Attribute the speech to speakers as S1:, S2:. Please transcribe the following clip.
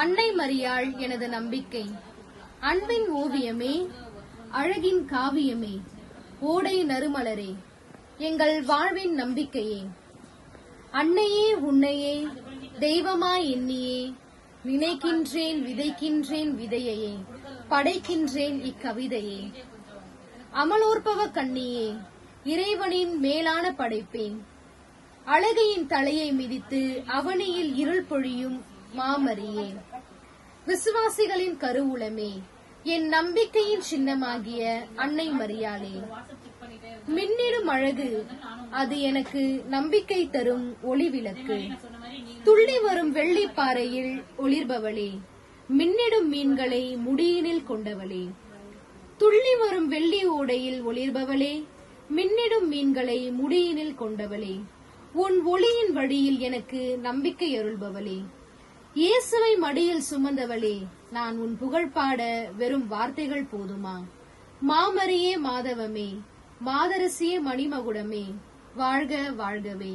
S1: அன்னை மரியாள் எனது நம்பிக்கை. அன்பின் ஓவியமே, அழகின் காவியமே, ஓடை நறுமலரே, எங்கள் வாழ்வின் நம்பிக்கையே. அன்னையே உன்னையே தெய்வமாய் எண்ணியே நினைக்கின்றேன், விதைக்கின்றேன் விதையையே, படைக்கின்றேன் இக்கவிதையே. அமலோற்பவ கண்ணியே, இறைவனின் மேலான படைப்பேன், அழகையின் தலையை மிதித்து அவனியில் இருள் பொழியும் மாமரியே. விசுவாசிகளின் கருவூலமே, என் நம்பிக்கையின் சின்னமாகிய அன்னை மரியாளே. மின்னிடும் அழகு, அது எனக்கு நம்பிக்கை தரும் ஒளி விளக்கு. துள்ளி வரும் வெள்ளிப்பாறையில் ஒளிர்பவளே, மின்னிடும் மீன்களை முடியினில் கொண்டவளே. துள்ளி வரும் வெள்ளி ஓடையில் ஒளிர்பவளே, மின்னிடும் மீன்களை முடியினில் கொண்டவளே. உன் ஒளியின் வழியில் எனக்கு நம்பிக்கை அருள்பவளே. இயேசுவை மடியில் சுமந்தவளே, நான் உன் புகழ் பாட வெறும் வார்த்தைகள் போதுமா? மாமரியே மாதவமே, மாதரசியே மணிமகுடமே, வாழ்க வாழ்கவே.